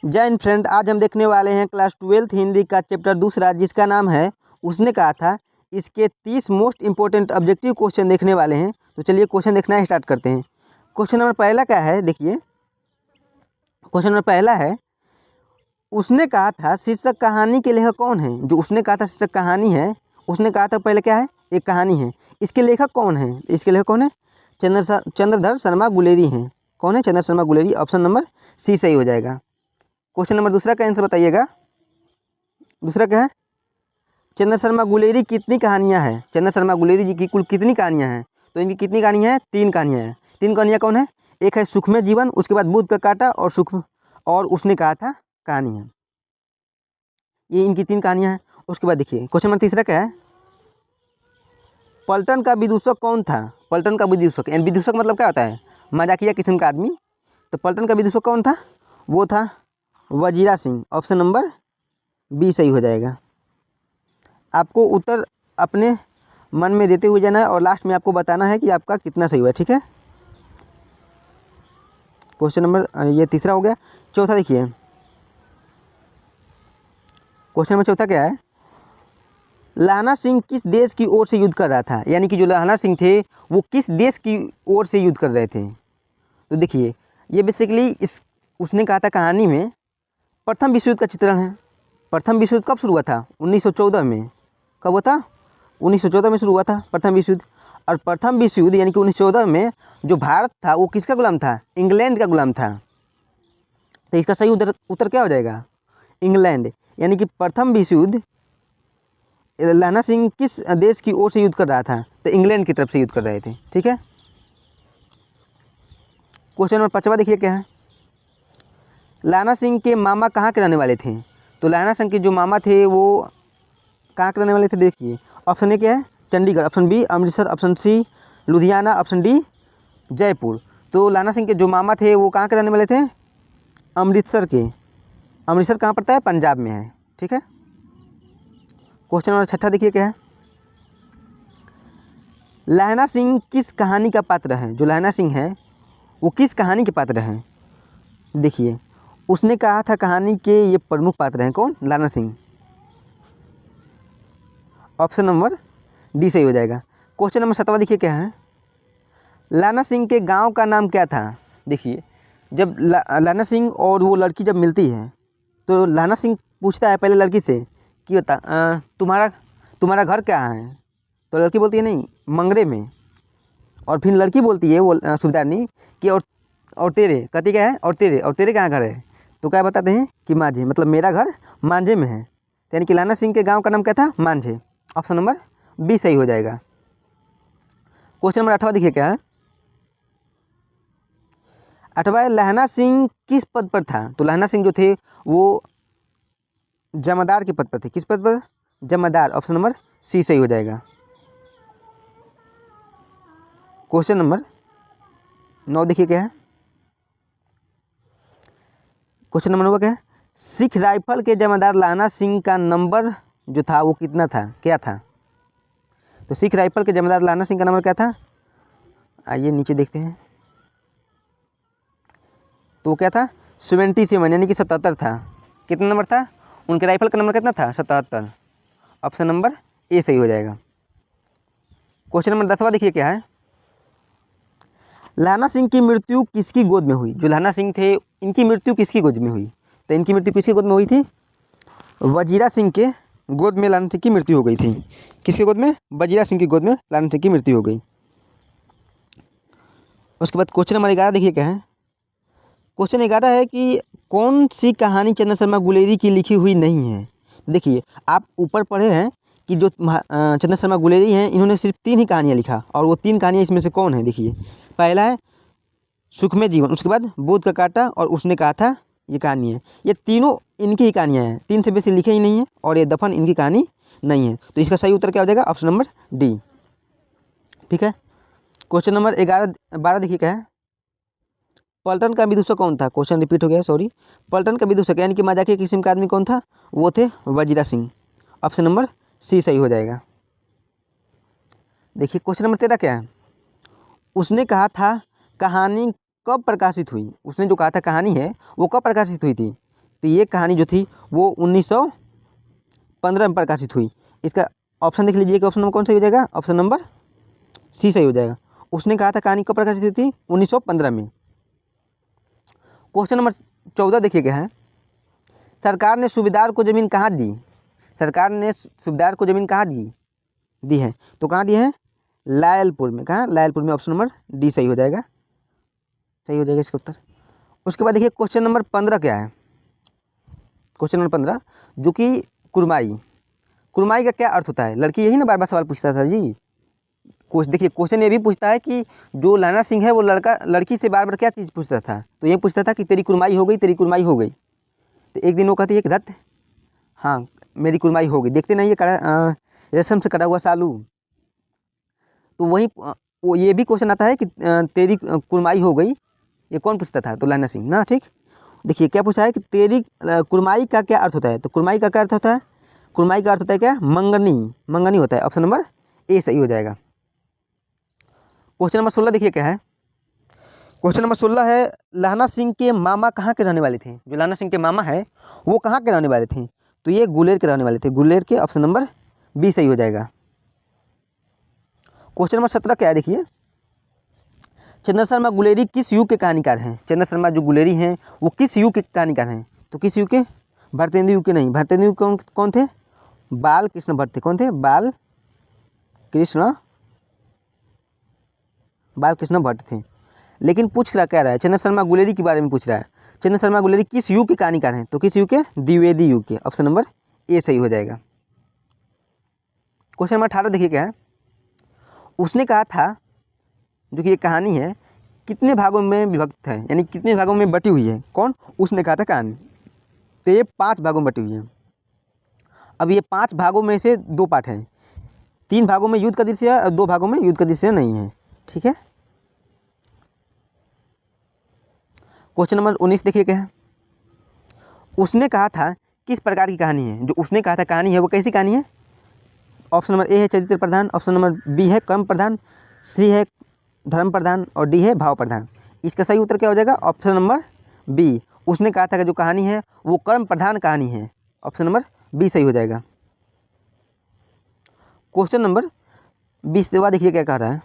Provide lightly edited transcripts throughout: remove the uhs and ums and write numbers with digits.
जय हिंद फ्रेंड, आज हम देखने वाले हैं क्लास 12th हिंदी का चैप्टर दूसरा, जिसका नाम है उसने कहा था। इसके 30 मोस्ट इंपॉर्टेंट ऑब्जेक्टिव क्वेश्चन देखने वाले हैं। तो चलिए क्वेश्चन देखना स्टार्ट करते हैं। क्वेश्चन नंबर पहला क्या है, देखिए। क्वेश्चन नंबर पहला है, उसने कहा था शीर्षक कहानी के लेखक कौन है। जो उसने कहा था शीर्षक कहानी है, उसने कहा था पहले क्या है, एक कहानी है। इसके लेखक कौन है, इसके लेखक कौन है? चंद्रधर शर्मा गुलेरी हैं। कौन है? Chandra Sharma Guleri. Option number C सही हो जाएगा। क्वेश्चन नंबर दूसरा का आंसर बताइएगा। दूसरा क्या है? चंद्र शर्मा गुलेरी कितनी कहानियां हैं? चंद्र शर्मा गुलेरी जी की कुल कितनी कहानियां हैं? तो इनकी कितनी कहानियां हैं? 3 कहानियां हैं। 3 कहानियां कौन है? एक है सुखमय जीवन, उसके बाद बुद्ध का कांटा और उसने कहा था कहानी है। ये इनकी 3 कहानियां हैं। उसके बाद देखिए क्वेश्चन नंबर तीसरा क्या है, पलटन का विदूषक कौन था? पलटन का विदूषक, यानी विदूषक मतलब क्या होता है? मजाकिया किस्म का आदमी। तो पलटन का विदूषक कौन था? वो था Wazira Singh. Option number B सही हो जाएगा। आपको उत्तर अपने मन में देते हुए जाना है और लास्ट में आपको बताना है कि आपका कितना सही हुआ, ठीक है। क्वेश्चन नंबर ये तीसरा हो गया। चौथा देखिए, क्वेश्चन नंबर चौथा क्या है, लाना सिंह किस देश की ओर से युद्ध कर रहा था? यानी कि जो लाना सिंह थे वो किस देश की ओर से युद्ध कर रहे थे? तो देखिए ये बेसिकली इस उसने कहा था कहानी में प्रथम विश्व युद्ध का चित्रण है। प्रथम विश्व युद्ध कब शुरू हुआ था? 1914 में। कब हुआ था? 1914 में शुरू हुआ था प्रथम विश्व युद्ध। और प्रथम विश्व युद्ध यानी कि 1914 में जो भारत था वो किसका गुलाम था? इंग्लैंड का गुलाम था। तो इसका सही उत्तर क्या हो जाएगा? इंग्लैंड। यानी कि प्रथम विश्व युद्ध लाना सिंह किस देश की ओर से युद्ध कर रहा था? तो इंग्लैंड की तरफ से युद्ध कर रहे थे, ठीक है। क्वेश्चन नंबर 5वां देखिए क्या है, लाना सिंह के मामा कहाँ के रहने वाले थे? तो लाना सिंह के जो मामा थे वो कहाँ के रहने वाले थे? देखिए ऑप्शन ए क्या है, Chandigarh. Option B Amritsar. Option C Ludhiana. Option D Jaipur. तो लाना सिंह के जो मामा थे वो कहाँ के रहने वाले थे? अमृतसर के। अमृतसर कहाँ पड़ता है? पंजाब में है, ठीक है। क्वेश्चन नंबर 6 देखिए क्या है, लहना सिंह किस कहानी का पात्र है? जो लहना सिंह है वो किस कहानी के पात्र हैं? देखिए उसने कहा था कहानी के ये प्रमुख पात्र हैं। कौन? लाना सिंह। ऑप्शन नंबर डी सही हो जाएगा। क्वेश्चन नंबर 7वां देखिए क्या है, लाना सिंह के गांव का नाम क्या था? देखिए जब लाना सिंह और वो लड़की जब मिलती है तो लाना सिंह पूछता है पहले लड़की से कि बता तुम्हारा तुम्हारा घर कहाँ है? तो लड़की बोलती है नहीं, मंगरे में। और फिर लड़की बोलती है वो सुबेदारनी कि और तेरे, कहती क्या है, और तेरे कहाँ घर है? तो क्या बताते हैं कि मांझे, मतलब मेरा घर मांझे में है। यानी कि लाना सिंह के गांव का नाम क्या था? मांझे। ऑप्शन नंबर बी सही हो जाएगा। क्वेश्चन नंबर 8वां देखिए क्या है, 8वां, लहना सिंह किस पद पर था? तो लहना सिंह जो थे वो जमादार के पद पर थे। किस पद पर? जमादार। ऑप्शन नंबर सी सही हो जाएगा। क्वेश्चन नंबर 9 देखिए क्या है, क्वेश्चन नंबर 9 क्या है, सिख राइफल के जमादार लाना सिंह का नंबर जो था वो कितना था, क्या था? तो सिख राइफल के जमादार लाना सिंह का नंबर क्या था? आइए नीचे देखते हैं। तो वो क्या था? 77, यानी कि 77 था। कितना नंबर था? उनके राइफल का नंबर कितना था? 77। ऑप्शन नंबर ए सही हो जाएगा। क्वेश्चन नंबर 10वां देखिए क्या है, लाना सिंह की मृत्यु किसकी गोद में हुई? जो लाना सिंह थे इनकी मृत्यु किसकी गोद में हुई? तो इनकी मृत्यु किसकी गोद में हुई थी? वजीरा सिंह के गोद में लाना सिंह की मृत्यु हो गई थी। किसके गोद में? वजीरा सिंह की गोद में लाना सिंह की मृत्यु हो गई। उसके बाद क्वेश्चन नंबर 11 देखिए क्या है, क्वेश्चन 11 है कि कौन सी कहानी चंद्र शर्मा गुलेरी की लिखी हुई नहीं है? देखिए आप ऊपर पढ़े हैं कि जो चंद्र शर्मा गुलेरी हैं इन्होंने सिर्फ 3 ही कहानियाँ लिखा, और वो 3 कहानियाँ इसमें से कौन है? देखिए पहला है सुखमय जीवन, उसके बाद बुद्ध का कांटा और उसने कहा था, ये कहानी है। ये तीनों इनकी ही कहानियाँ हैं, 3 से बेसी लिखे ही नहीं है, और ये दफन इनकी कहानी नहीं है। तो इसका सही उत्तर क्या हो जाएगा? ऑप्शन नंबर डी, ठीक है। क्वेश्चन नंबर 12 देखिए क्या है, पलटन का विदूषक कौन था? क्वेश्चन रिपीट हो गया, सॉरी। पलटन का विदूषक यानी कि मजाकिया किस्म का आदमी कौन था? वो थे Wazira Singh. Option number C सही हो जाएगा। देखिए क्वेश्चन नंबर 13 क्या है, उसने कहा था कहानी कब प्रकाशित हुई? उसने जो कहा था कहानी है वो कब प्रकाशित हुई थी? तो ये कहानी जो थी वो 1915 में प्रकाशित हुई। इसका ऑप्शन देख लीजिए कि ऑप्शन नंबर कौन सही हो जाएगा, ऑप्शन नंबर सी सही हो जाएगा। उसने कहा था कहानी कब प्रकाशित हुई थी, 1915 में। क्वेश्चन नंबर 14 देखिए क्या है, सरकार ने सूबेदार को ज़मीन कहाँ दी, सरकार ने सूबेदार को ज़मीन कहाँ दी है, तो कहाँ दी है, लायलपुर में। कहाँ, लायलपुर में। ऑप्शन नंबर डी सही हो जाएगा, सही हो जाएगा इसका उत्तर। उसके बाद देखिए क्वेश्चन नंबर 15 क्या है, क्वेश्चन नंबर 15 जो कि कुरमाई, कुरमाई का क्या अर्थ होता है, लड़की यही ना बार बार सवाल पूछता था जी। देखिए क्वेश्चन ये भी पूछता है कि जो लहना सिंह है वो लड़की से बार बार क्या चीज़ पूछता था, तो ये पूछता था कि तेरी कुरमाई हो गई, तेरी कुरमाई हो गई। तो एक दिन वो कहती है कि दत्त, हाँ मेरी कुरमाई हो गई, देखते नहीं ये रेशम से कटा हुआ सालू। तो वहीं वो ये भी क्वेश्चन आता है कि तेरी कुरमाई हो गई, ये कौन पूछता था, तो लहना सिंह ना। ठीक, देखिए क्या पूछा है कि तेरी कुरमाई का क्या अर्थ होता है, तो कुरमाई का क्या अर्थ होता है, कुरमाई का अर्थ होता है क्या, मंगनी, मंगनी होता है। ऑप्शन नंबर ए सही हो जाएगा। क्वेश्चन नंबर 16 देखिए क्या है, क्वेश्चन नंबर 16 है, लहना सिंह के मामा कहाँ के रहने वाले थे, जो लहना सिंह के मामा है वो कहाँ के रहने वाले थे, तो ये गुलेर के रहने वाले थे, गुलेर के। ऑप्शन नंबर बी सही हो जाएगा। क्वेश्चन नंबर 17 क्या है देखिए, चंद्र शर्मा गुलेरी किस युग के कहानीकार हैं, चंद्र शर्मा जो गुलेरी हैं वो किस युग के कहानीकार हैं, तो किस युग के, भारतेंदु युग के नहीं, भारतेंदु युग कौन थे, बाल कृष्ण भट्ट थे। कौन थे, बाल कृष्ण भट्ट थे। लेकिन पूछ क्या रहा है, चंद्र शर्मा गुलेरी के बारे में पूछ रहा है, चंद्र शर्मा गुलेरी किस युग के कहानीकार हैं, तो किस युग के, द्विवेदी युग के। ऑप्शन नंबर ए सही हो जाएगा। क्वेश्चन नंबर 18 देखिए क्या है, उसने कहा था, जो कि ये कहानी है कितने भागों में विभक्त है, यानी कितने भागों में बटी हुई है, कौन, उसने कहा था कहानी, तो ये 5 भागों में बटी हुई है। अब ये 5 भागों में से 2 पार्ट हैं, 3 भागों में युद्ध का दृश्य है और 2 भागों में युद्ध का दृश्य नहीं है। ठीक है, क्वेश्चन नंबर 19 देखिए क्या है, उसने कहा था किस प्रकार की कहानी है, जो उसने कहा था कहानी है वो कैसी कहानी है। ऑप्शन नंबर ए है चरित्र प्रधान, ऑप्शन नंबर बी है कर्म प्रधान, सी है धर्म प्रधान और डी है भाव प्रधान। इसका सही उत्तर क्या हो जाएगा, ऑप्शन नंबर बी। उसने कहा था कि जो कहानी है वो कर्म प्रधान कहानी है। ऑप्शन नंबर बी सही हो जाएगा। क्वेश्चन नंबर 20वां देखिए क्या कह रहा है,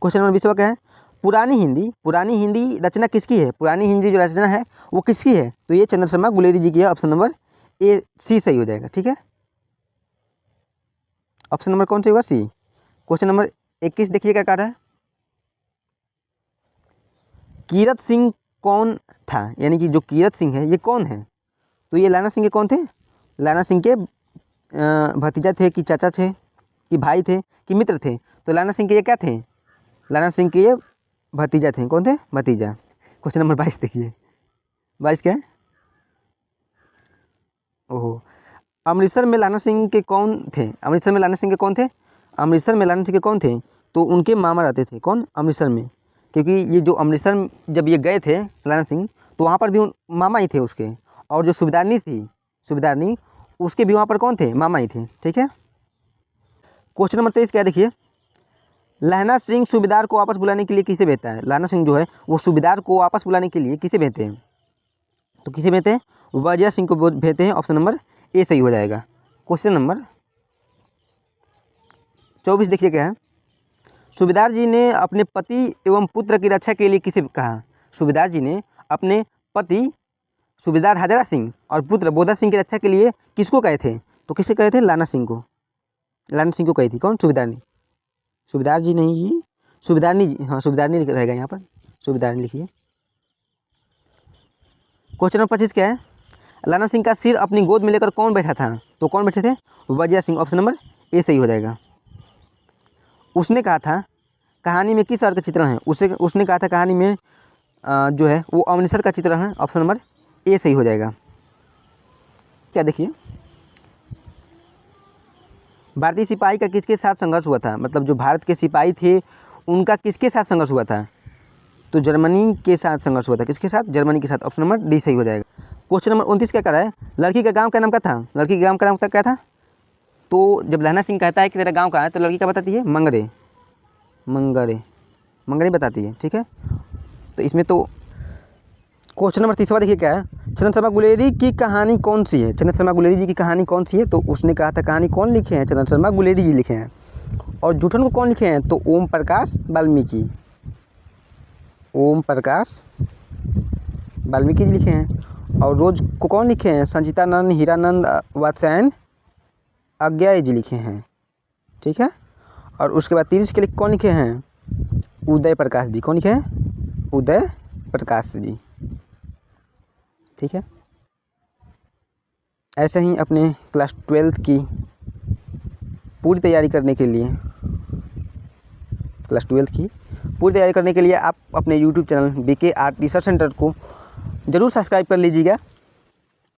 क्वेश्चन नंबर 20वां क्या है, पुरानी हिंदी रचना किसकी है, पुरानी हिंदी जो रचना है वो किसकी है, तो ये चंद्र शर्मा गुलेरी जी की है। ऑप्शन नंबर ए सी सही हो जाएगा। ठीक है, ऑप्शन नंबर कौन सा होगा, सी। क्वेश्चन नंबर 21 देखिए क्या कह रहा है, कीरत सिंह कौन था, यानी कि जो कीरत सिंह है ये कौन है, तो ये लैना सिंह के कौन थे, लैना सिंह के भतीजा थे कि चाचा थे कि भाई थे कि मित्र थे, तो लैना सिंह के ये क्या थे, लैना सिंह के ये भतीजा थे। कौन थे, भतीजा। क्वेश्चन नंबर 22 देखिए, 22 क्या है, ओहो, अमृतसर में लैना सिंह के कौन थे, अमृतसर में लैना सिंह के कौन थे, अमृतसर में लैना सिंह के कौन थे, तो उनके मामा रहते थे। कौन, अमृतसर में, क्योंकि ये जो अमृतसर जब ये गए थे लैना सिंह तो वहाँ पर भी मामा ही थे उसके, और जो सूबेदारनी उसके भी वहाँ पर कौन थे, मामा ही थे। ठीक है, क्वेश्चन नंबर 23 क्या देखिए, लहना सिंह सूबेदार को वापस बुलाने के लिए किसे भेजता है, लहना सिंह जो है वो सूबेदार को वापस बुलाने के लिए किसे भेजते हैं, तो किसे भेजते हैं, वजिया सिंह को भेजते हैं। ऑप्शन नंबर ए सही हो जाएगा। क्वेश्चन नंबर 24 देखिए क्या है, सूबेदार जी ने अपने पति एवं पुत्र की रक्षा के लिए किसे कहा, सूबेदार जी ने अपने पति सूबेदार हजारा सिंह और पुत्र बोधा सिंह की रक्षा के लिए किसको कहे थे, तो किसे कहे थे, लाना सिंह को, लाना सिंह को कही थी। कौन, सूबेदारनी, सूबेदार जी नहीं जी, सूबेदारनी जी, हाँ सूबेदारनी रहेगा यहाँ पर, सूबेदारनी लिखिए। क्वेश्चन नंबर 25 क्या है, लाना सिंह का सिर अपनी गोद में लेकर कौन बैठा था, तो कौन बैठे थे, Wajiha Singh. Option number A सही हो जाएगा। उसने कहा था कहानी में किस शहर का चित्रण है, उसने कहा था कहानी में जो है वो अमृतसर का चित्रण है। ऑप्शन नंबर ए सही हो जाएगा। क्या देखिए, भारतीय सिपाही का किसके साथ संघर्ष हुआ था, मतलब जो भारत के सिपाही थे उनका किसके साथ संघर्ष हुआ था, तो जर्मनी के साथ संघर्ष हुआ था। किसके साथ, जर्मनी के साथ। ऑप्शन नंबर डी सही हो जाएगा। क्वेश्चन नंबर 29 क्या कर रहा है, लड़की का गांव का नाम क्या था, लड़की के गांव का नाम क्या था, तो जब लहना सिंह कहता है कि तेरा गांव कहाँ है, तो लड़की क्या बताती है, मंगरे, मंगरे, मंगरे बताती है। ठीक है, तो इसमें तो क्वेश्चन नंबर 30वां देखिए क्या है, चंदन शर्मा गुलेरी की कहानी कौन सी है। चंदन शर्मा गुलेरी जी की कहानी कौन सी है, तो उसने कहा था कहानी कौन लिखे हैं, चंदन शर्मा गुलेरी जी लिखे हैं। और जूठन को कौन लिखे हैं, तो ओम प्रकाश वाल्मीकि, ओम प्रकाश वाल्मीकि जी लिखे हैं। और रोज को कौन लिखे हैं, संचितानंद हीरानंद वात्स्यायन अज्ञाय जी लिखे हैं, ठीक है। और उसके बाद 30 के लिए कौन लिखे हैं, उदय प्रकाश जी, कौन लिखे हैं, उदय प्रकाश जी, ठीक है। ऐसे ही अपने क्लास 12th की पूरी तैयारी करने के लिए, क्लास 12th की पूरी तैयारी करने के लिए आप अपने YouTube channel BK art research centre को ज़रूर सब्सक्राइब कर लीजिएगा।